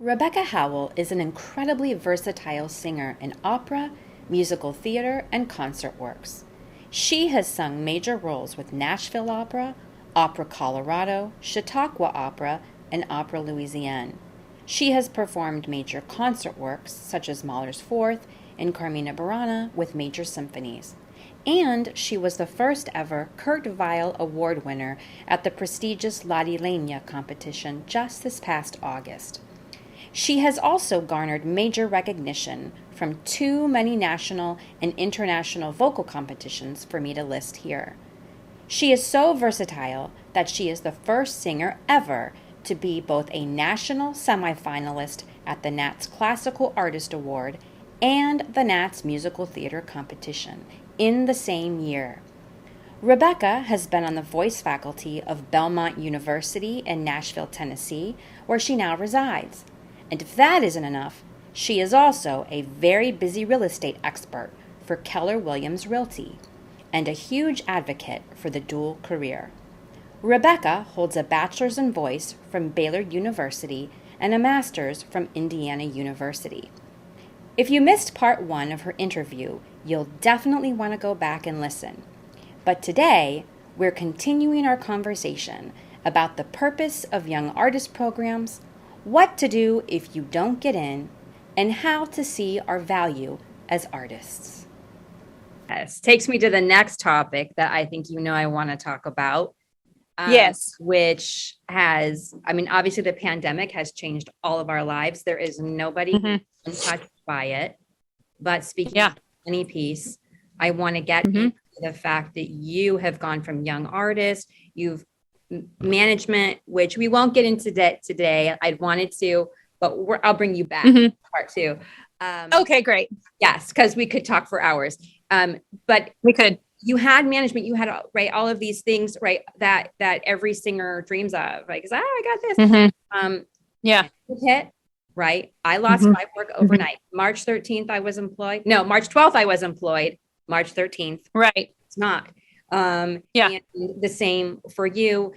Rebekah Howell is an incredibly versatile singer in opera, musical theater, and concert works. She has sung major roles with Nashville Opera, Opera Colorado, Chautauqua Opera, and Opera Louisiane. She has performed major concert works such as Mahler's Fourth and Carmina Burana with major symphonies. And she was the first ever Kurt Weill Award winner at the prestigious La Di Legna competition just this past August. She has also garnered major recognition from too many national and international vocal competitions for me to list here. She is so versatile that she is the first singer ever to be both a national semifinalist at the Nats Classical Artist Award and the Nats Musical Theater Competition in the same year. Rebekah has been on the voice faculty of Belmont University in Nashville, Tennessee, where she now resides. And if that isn't enough, she is also a very busy real estate expert for Keller Williams Realty and a huge advocate for the dual career. Rebekah holds a bachelor's in voice from Baylor University and a master's from Indiana University. If you missed part 1 of her interview, you'll definitely want to go back and listen. But today, we're continuing our conversation about the purpose of young artist programs, what to do if you don't get in, and how to see our value as artists. Yes, takes me to the next topic that I think I want to talk about. Yes. Which has, obviously the pandemic has changed all of our lives. There is nobody untouched by it. But speaking of any piece, I want to get into the fact that you have gone from young artist, you've management, which we won't get into today. I'd wanted to, but I'll bring you back part 2. Okay, great. Yes, because we could talk for hours. But we could. You had management, you had all of these things, that every singer dreams of, right? Because I got this. Hit, right? I lost my work overnight. March 13th, I was employed. No, March 12th, I was employed. March 13th, right? It's not. And the same for you.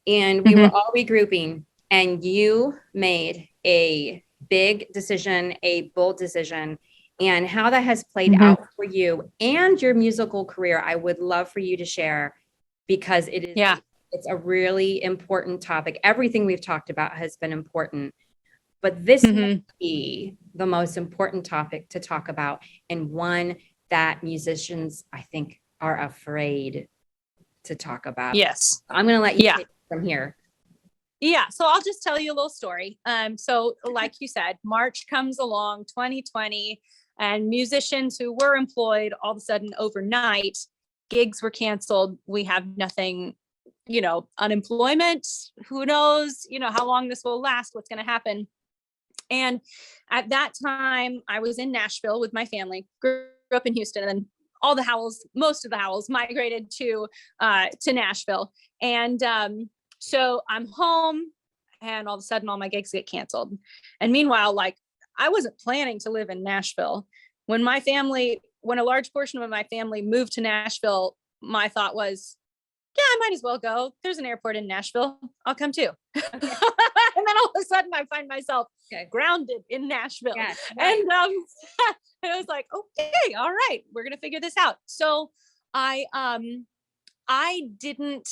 And we were all regrouping, and you made a big decision, a bold decision. And how that has played out for you and your musical career, I would love for you to share, because it is it's a really important topic. Everything we've talked about has been important, but this might be the most important topic to talk about, and one that musicians, I think, are afraid to talk about. Yes. I'm going to let you take it from here. Yeah. So I'll just tell you a little story. So like you said, March comes along, 2020, and musicians who were employed, all of a sudden overnight, gigs were canceled. We have nothing, unemployment. Who knows, how long this will last, what's going to happen. And at that time, I was in Nashville with my family, grew up in Houston, and then most of the Howells migrated to Nashville. And so I'm home, and all of a sudden all my gigs get canceled. And meanwhile, I wasn't planning to live in Nashville. When a large portion of my family moved to Nashville, my thought was, I might as well go. There's an airport in Nashville. I'll come too. Okay. And then all of a sudden I find myself grounded in Nashville. Yes, right. And I was like, okay, all right, we're going to figure this out. So I didn't,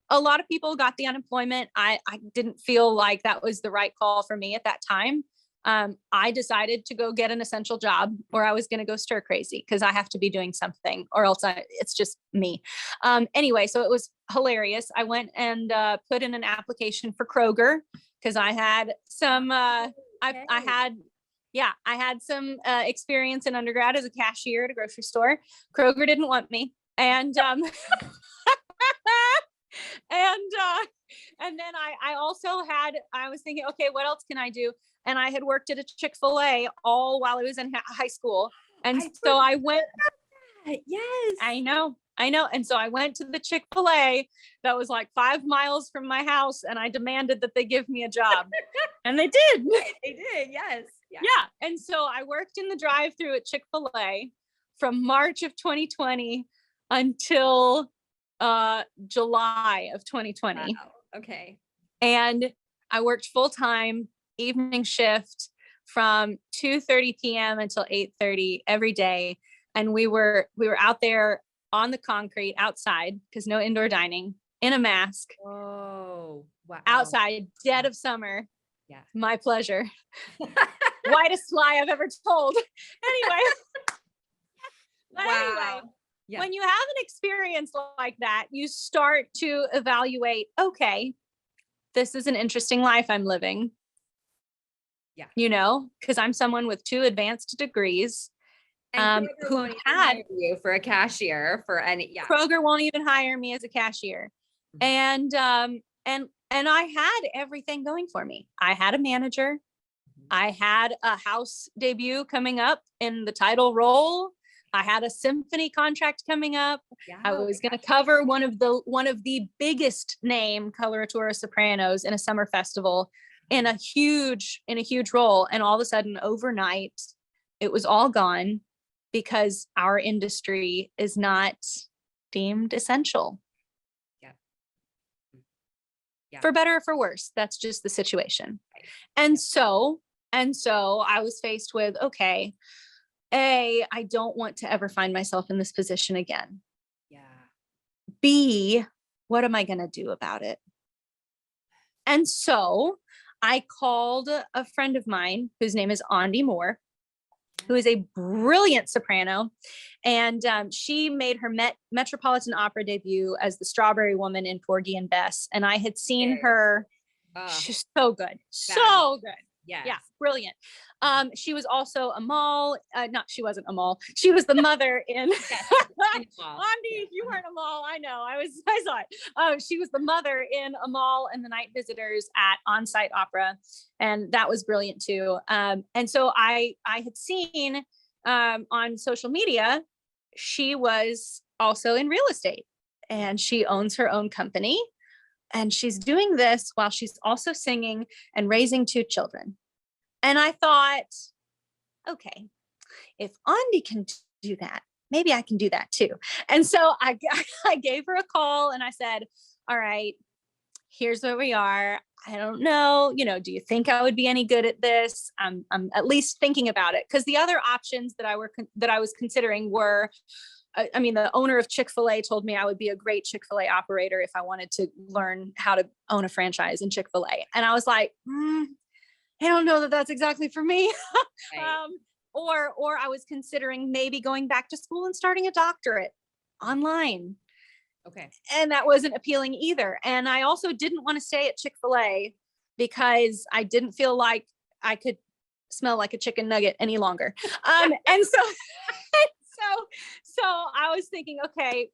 a lot of people got the unemployment. I didn't feel like that was the right call for me at that time. I decided to go get an essential job, or I was going to go stir crazy because I have to be doing something, or else it's just me. Anyway, so it was hilarious. I went and put in an application for Kroger because I had some, I had some experience in undergrad as a cashier at a grocery store. Kroger didn't want me. And, and then I also I was thinking, okay, what else can I do? And I had worked at a Chick-fil-A all while I was in high school. And so I went, yes, I know. And so I went to the Chick-fil-A that was 5 miles from my house, and I demanded that they give me a job. And they did. They did. Yes. Yeah. And so I worked in the drive-thru at Chick-fil-A from March of 2020 until July of 2020. Wow. Okay. And I worked full time evening shift from 2:30 p.m. until 8:30 every day. And we were out there on the concrete outside, because no indoor dining, in a mask. Oh, wow. Outside, dead of summer. Yeah. My pleasure. Whitest lie I've ever told. Anyway. But anyway, Yeah. when you have an experience like that, you start to evaluate, okay, this is an interesting life I'm living. Yeah. You know, because I'm someone with 2 advanced degrees. And Kroger Who won't even had hire you for a cashier for any, yeah. Kroger won't even hire me as a cashier. And I had everything going for me. I had a manager. I had a house debut coming up in the title role. I had a symphony contract coming up. Yeah. I was going to cover one of the biggest name coloratura sopranos in a summer festival in a huge role. And all of a sudden, overnight, it was all gone because our industry is not deemed essential. Yeah. For better or for worse, that's just the situation. Right. And so I was faced with, okay, I don't want to ever find myself in this position again. Yeah. B, what am I going to do about it? And so I called a friend of mine whose name is Andi Moore, who is a brilliant soprano. And she made her Metropolitan Opera debut as the Strawberry Woman in Porgy and Bess. And I had seen her. She's so good. So good. Yes. Yeah, brilliant. She was also Amal. She wasn't Amal. She was the mother in Andi. You weren't Amal. I know. I saw it. She was the mother in Amal and the Night Visitors at On-Site Opera, and that was brilliant too. And so I had seen on social media she was also in real estate, and she owns her own company. And she's doing this while she's also singing and raising 2 children. And I thought, okay, if Andi can do that, maybe I can do that too. And so I gave her a call and I said, all right, here's where we are. I don't know, do you think I would be any good at this? I'm at least thinking about it. Because the other options that I was considering were, the owner of Chick-fil-A told me I would be a great Chick-fil-A operator if I wanted to learn how to own a franchise in Chick-fil-A. And I was like, I don't know that that's exactly for me. Right. Or I was considering maybe going back to school and starting a doctorate online. Okay. And that wasn't appealing either. And I also didn't want to stay at Chick-fil-A because I didn't feel like I could smell like a chicken nugget any longer. And so I was thinking, okay,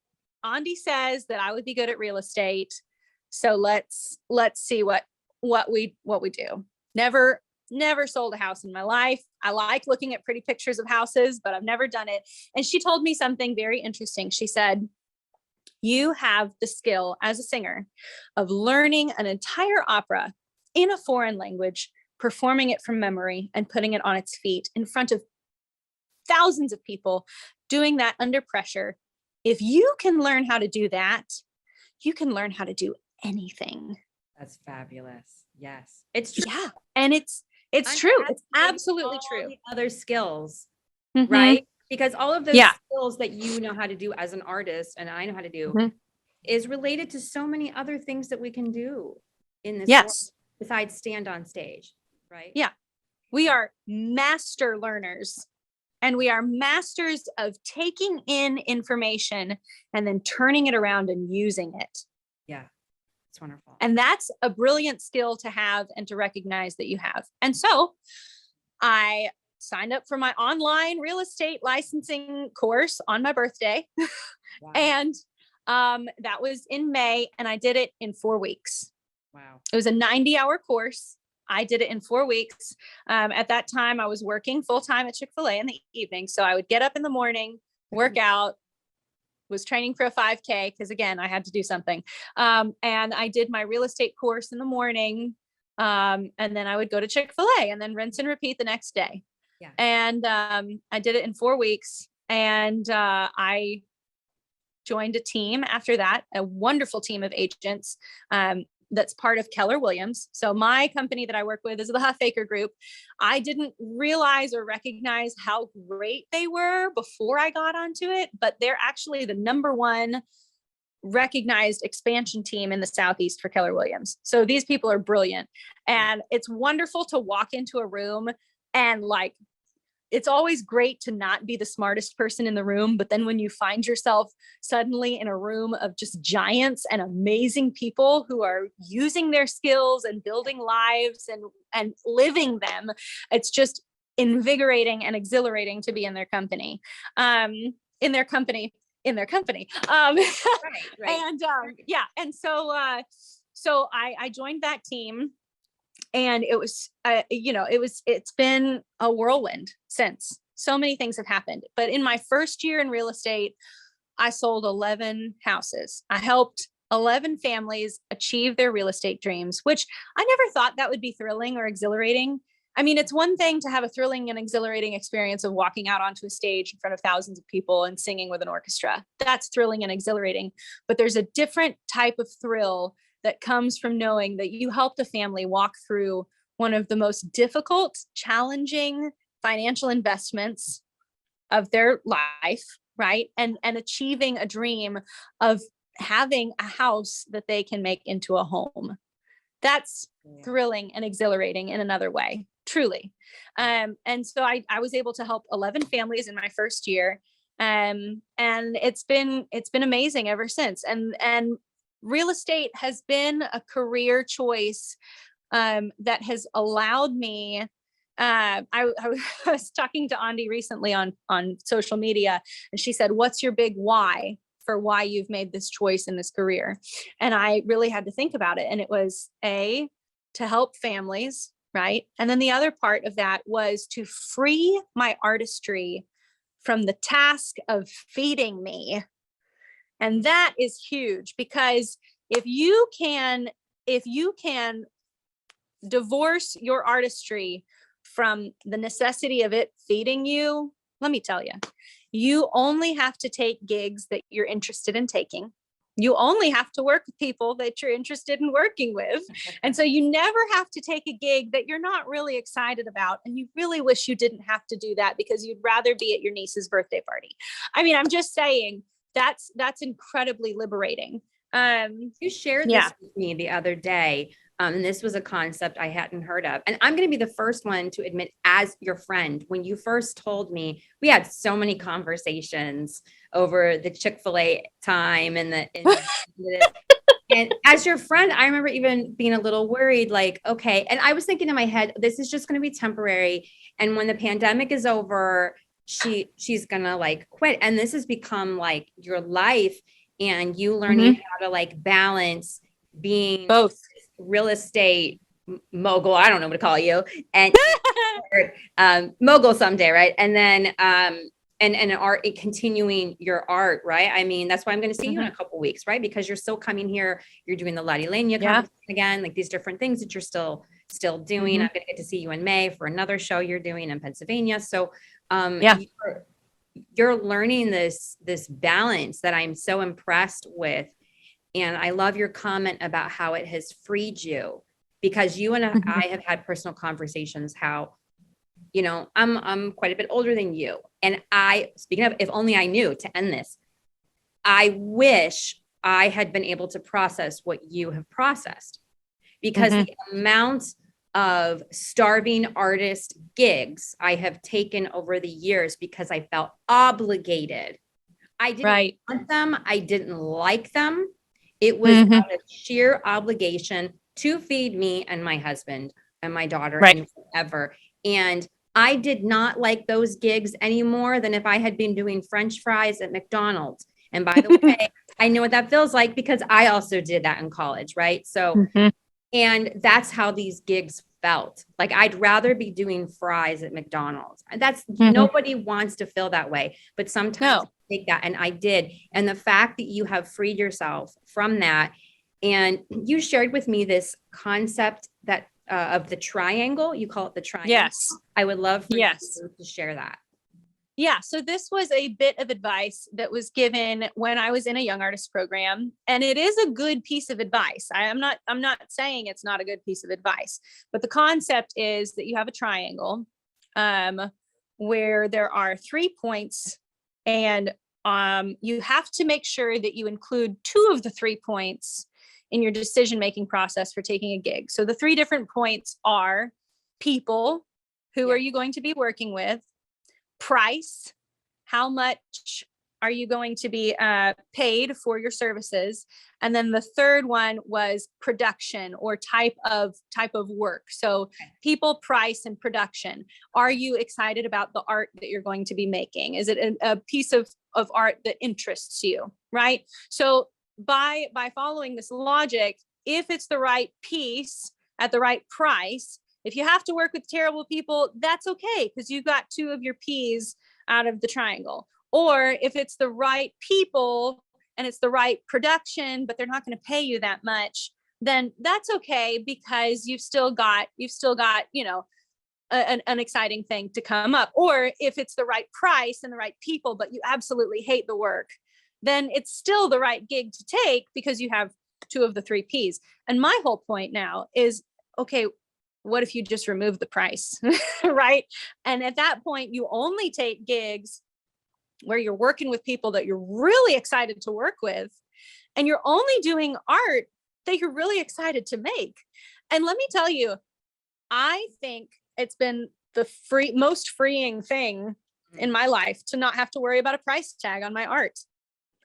Andi says that I would be good at real estate. So let's see what we do. Never sold a house in my life. I like looking at pretty pictures of houses, but I've never done it. And she told me something very interesting. She said, you have the skill as a singer of learning an entire opera in a foreign language, performing it from memory and putting it on its feet in front of thousands of people, doing that under pressure. If you can learn how to do that, you can learn how to do anything. That's fabulous. Yes. It's true. Yeah. And it's true. It's absolutely true. The other skills, Mm-hmm. right? Because all of those skills that you know how to do as an artist and I know how to do is related to so many other things that we can do in this world besides stand on stage, right? Yeah. We are master learners. And we are masters of taking in information and then turning it around and using it. Yeah, it's wonderful. And that's a brilliant skill to have and to recognize that you have. And so I signed up for my online real estate licensing course on my birthday. Wow. And that was in May, and I did it in 4 weeks. Wow. It was a 90-hour course. I did it in 4 weeks. At that time, I was working full-time at Chick-fil-A in the evening. So I would get up in the morning, work out, was training for a 5K because, again, I had to do something. And I did my real estate course in the morning. And then I would go to Chick-fil-A and then rinse and repeat the next day. Yeah. And I did it in 4 weeks. And I joined a team after that, a wonderful team of agents that's part of Keller Williams. So my company that I work with is the Huffaker Group. I didn't realize or recognize how great they were before I got onto it, but they're actually the number one recognized expansion team in the Southeast for Keller Williams. So these people are brilliant. And it's wonderful to walk into a room and like, it's always great to not be the smartest person in the room, but then when you find yourself suddenly in a room of just giants and amazing people who are using their skills and building lives and living them, it's just invigorating and exhilarating to be in their company. In their company. Right. And yeah. And so I joined that team. And it was, it's been a whirlwind since. So many things have happened. But in my first year in real estate, I sold 11 houses. I helped 11 families achieve their real estate dreams, which I never thought that would be thrilling or exhilarating. I mean, it's one thing to have a thrilling and exhilarating experience of walking out onto a stage in front of thousands of people and singing with an orchestra. That's thrilling and exhilarating. But there's a different type of thrill that comes from knowing that you helped a family walk through one of the most difficult, challenging financial investments of their life, right? And achieving a dream of having a house that they can make into a home. That's thrilling and exhilarating in another way, truly. And so I was able to help 11 families in my first year. And it's been amazing ever since. And real estate has been a career choice that has allowed me. I was talking to Andi recently on social media, and she said, "What's your big why for why you've made this choice in this career?" And I really had to think about it. And it was to help families, right? And then the other part of that was to free my artistry from the task of feeding me. And that is huge, because if you can divorce your artistry from the necessity of it feeding you, let me tell you, you only have to take gigs that you're interested in taking. You only have to work with people that you're interested in working with. And so you never have to take a gig that you're not really excited about. And you really wish you didn't have to do that because you'd rather be at your niece's birthday party. I mean, I'm just saying, that's incredibly liberating. You shared this with me the other day. And this was a concept I hadn't heard of. And I'm going to be the first one to admit, as your friend, when you first told me, we had so many conversations over the Chick-fil-A time and and as your friend, I remember even being a little worried, like, okay. And I was thinking in my head, this is just going to be temporary. And when the pandemic is over, she's gonna like quit. And this has become like your life, and you learning how to like balance being both real estate mogul, I don't know what to call you, and mogul someday, right? And then and art, continuing your art, right? I mean, that's why I'm going to see you in a couple weeks, right? Because you're still coming here, you're doing the Lottie Lania conference again, like these different things that you're still doing. I'm going to get to see you in May for another show you're doing in Pennsylvania. So you're learning this balance that I'm so impressed with. And I love your comment about how it has freed you, because you and I have had personal conversations how, you know, I'm quite a bit older than you. And speaking of, if only I knew to end this, I wish I had been able to process what you have processed, because the amount of starving artist gigs I have taken over the years because I felt obligated. I didn't want them. I didn't like them. It was out of sheer obligation to feed me and my husband and my daughter and forever. And I did not like those gigs any more than if I had been doing French fries at McDonald's. And by the way, I know what that feels like because I also did that in college, right? So, and that's how these gigs felt. Like I'd rather be doing fries at McDonald's. And that's nobody wants to feel that way, but sometimes take that. And I did. And the fact that you have freed yourself from that, and you shared with me this concept that of the triangle, you call it the triangle. Yes. I would love for you to share that. Yeah. So this was a bit of advice that was given when I was in a young artist program, and it is a good piece of advice. I'm not saying it's not a good piece of advice, but the concept is that you have a triangle, where there are 3 points, and you have to make sure that you include 2 of the 3 points in your decision-making process for taking a gig. So the 3 different points are people, who are you going to be working with? Price, how much are you going to be paid for your services? And then the third one was production, or type of work. So people, price, and production. Are you excited about the art that you're going to be making? Is it a piece of art that interests you? Right. So by following this logic, if it's the right piece at the right price, if you have to work with terrible people, that's okay, because you got 2 of your P's out of the triangle. Or if it's the right people and it's the right production, but they're not going to pay you that much, then that's okay, because you've still got, an exciting thing to come up. Or if it's the right price and the right people, but you absolutely hate the work, then it's still the right gig to take, because you have 2 of the 3 P's. And my whole point now is, okay, what if you just remove the price, right? And at that point, you only take gigs where you're working with people that you're really excited to work with, and you're only doing art that you're really excited to make. And let me tell you, I think it's been the most freeing thing in my life to not have to worry about a price tag on my art.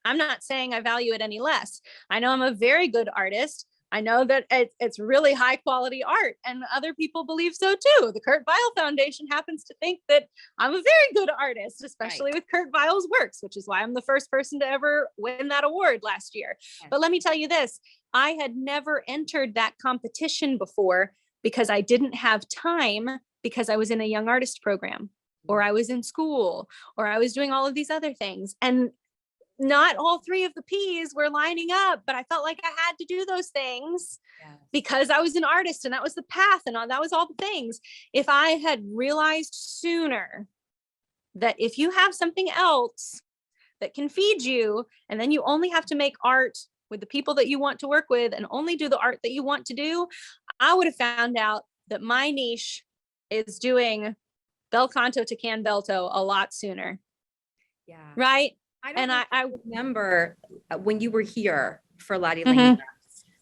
I'm not saying I value it any less. I know I'm a very good artist. I know that it's really high quality art, and other people believe so too. The Kurt Weill Foundation happens to think that I'm a very good artist, especially with Kurt Weill's works, which is why I'm the first person to ever win that award last year. But let me tell you this, I had never entered that competition before, because I didn't have time, because I was in a young artist program, or I was in school, or I was doing all of these other things. And not all 3 of the P's were lining up, but I felt like I had to do those things because I was an artist, and that was the path, and that was all the things. If I had realized sooner that if you have something else that can feed you, and then you only have to make art with the people that you want to work with, and only do the art that you want to do, I would have found out that my niche is doing bel canto to canbelto a lot sooner. Yeah. Right. I remember when you were here for Lottie Lane,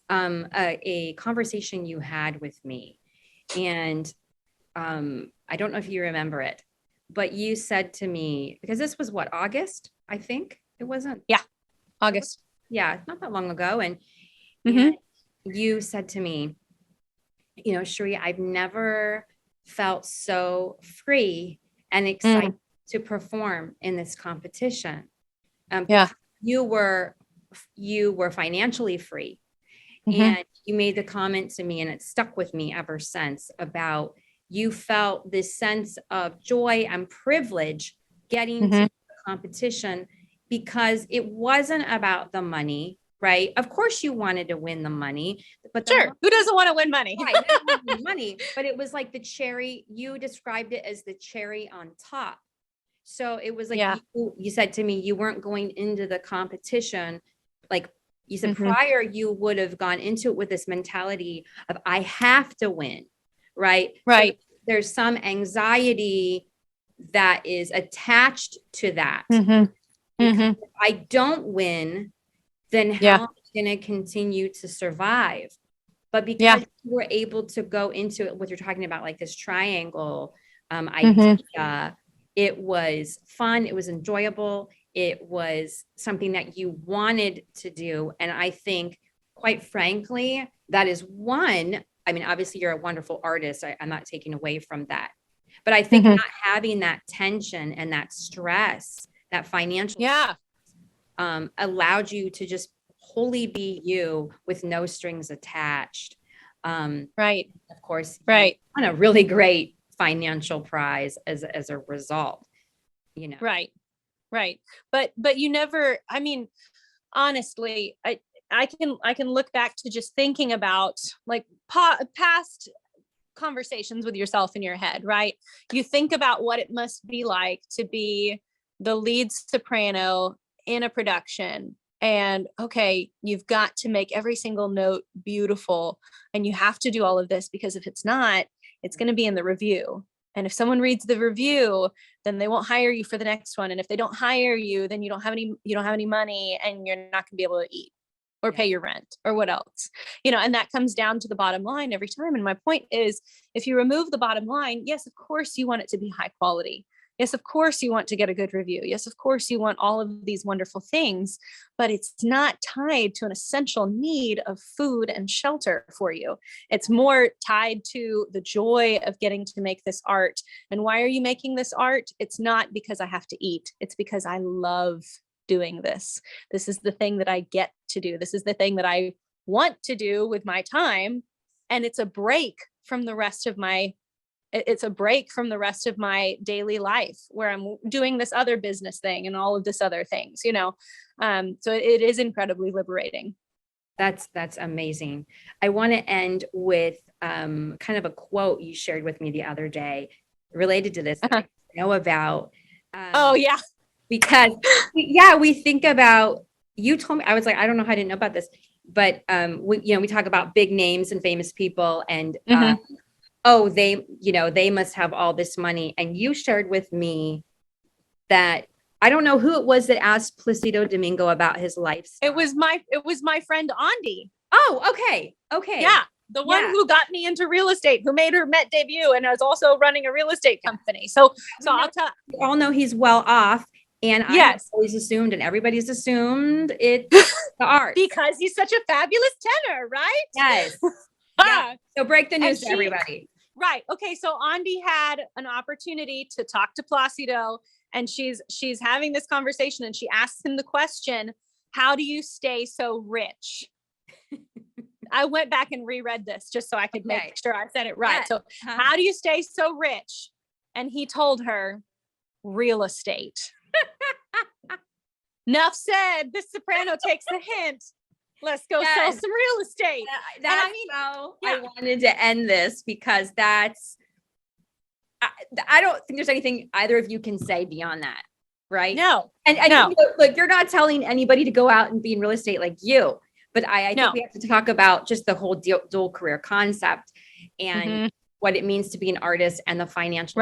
a conversation you had with me, and I don't know if you remember it, but you said to me, because this was what, August, I think it wasn't. Yeah. August. Yeah. Not that long ago. And you said to me, Sheree, I've never felt so free and excited to perform in this competition. You were financially free, and you made the comment to me, and it stuck with me ever since, about you felt this sense of joy and privilege getting to the competition, because it wasn't about the money, right? Of course you wanted to win the money, but who doesn't want to win money? Right, money, but it was like the cherry. You described it as the cherry on top. So it was like, you said to me, you weren't going into the competition. Like you said prior, you would have gone into it with this mentality of, I have to win. Right. Right. So there's some anxiety that is attached to that. If I don't win, then how am I going to continue to survive? But because you were able to go into it, what you're talking about, like this triangle idea, it was fun. It was enjoyable. It was something that you wanted to do. And I think, quite frankly, that is one. I mean, obviously you're a wonderful artist. I'm not taking away from that, but I think not having that tension and that stress, that financial allowed you to just wholly be you with no strings attached. Right. Of course, right. On a really great financial prize as a result, Right. But you never, I mean, honestly, I can look back to just thinking about like past conversations with yourself in your head, right? You think about what it must be like to be the lead soprano in a production. And okay, you've got to make every single note beautiful. And you have to do all of this because if it's not, it's going to be in the review. And if someone reads the review, then they won't hire you for the next one. And if they don't hire you, then you don't have any money and you're not going to be able to eat or pay your rent or what else, and that comes down to the bottom line every time. And my point is, if you remove the bottom line, yes, of course you want it to be high quality. Yes, of course you want to get a good review. Yes, of course you want all of these wonderful things, but it's not tied to an essential need of food and shelter for you. It's more tied to the joy of getting to make this art. And why are you making this art? It's not because I have to eat. It's because I love doing this. This is the thing that I get to do. This is the thing that I want to do with my time. And it's a break from the rest of my daily life where I'm doing this other business thing and all of this other things, so it is incredibly liberating. That's amazing. I want to end with kind of a quote you shared with me the other day related to this. I know about. Because we think about, you told me, I was like, I don't know how I didn't know about this, but we talk about big names and famous people and they must have all this money. And you shared with me that I don't know who it was that asked Placido Domingo about his lifestyle. It was my friend Andy. Oh, okay. Yeah. The one who got me into real estate, who made her Met debut and is also running a real estate company. So I'll tell. We all know he's well off. And I always assumed, and everybody's assumed, it's the art. Because he's such a fabulous tenor, right? Yes. Yeah. So break the news to everybody. Right. Okay. So Andy had an opportunity to talk to Placido, and she's having this conversation, and she asks him the question, how do you stay so rich? I went back and reread this just so I could make sure I said it right. So how do you stay so rich? And he told her, real estate. Enough said. This soprano takes the hint. Let's go sell some real estate. I wanted to end this because I don't think there's anything either of you can say beyond that, right? No. And no. Look, you're not telling anybody to go out and be in real estate like you, but I think we have to talk about just the whole dual career concept and what it means to be an artist and the financial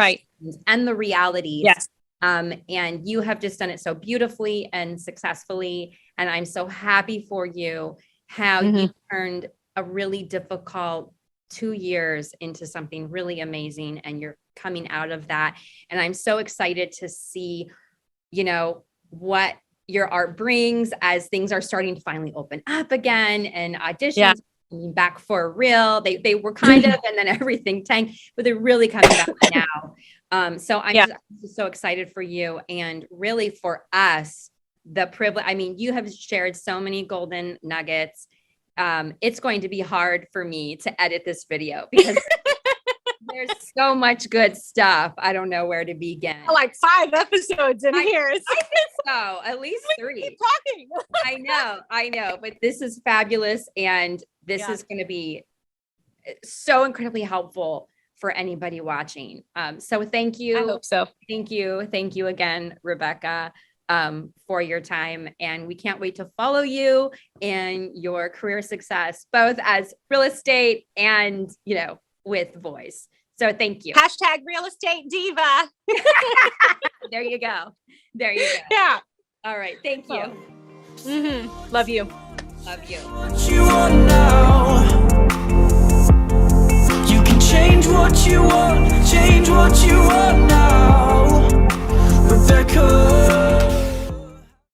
and the realities. Yes. And you have just done it so beautifully and successfully. And I'm so happy for you, how you turned a really difficult 2 years into something really amazing. And you're coming out of that. And I'm so excited to see, what your art brings as things are starting to finally open up again and auditions back for real. They were kind of, and then everything tanked, but they're really coming back now. So I'm just so excited for you, and really for us, the privilege. I mean, you have shared so many golden nuggets. It's going to be hard for me to edit this video because there's so much good stuff. I don't know where to begin. Like 5 episodes in here. I think so. At least 3. Keep talking. I know, but this is fabulous. And this is going to be so incredibly helpful for anybody watching. So thank you. I hope so. Thank you. Thank you again, Rebekah, for your time. And we can't wait to follow you in your career success, both as real estate and, with voice. So thank you. # real estate diva. There you go. Yeah. All right. Thank you. Love you. Love you.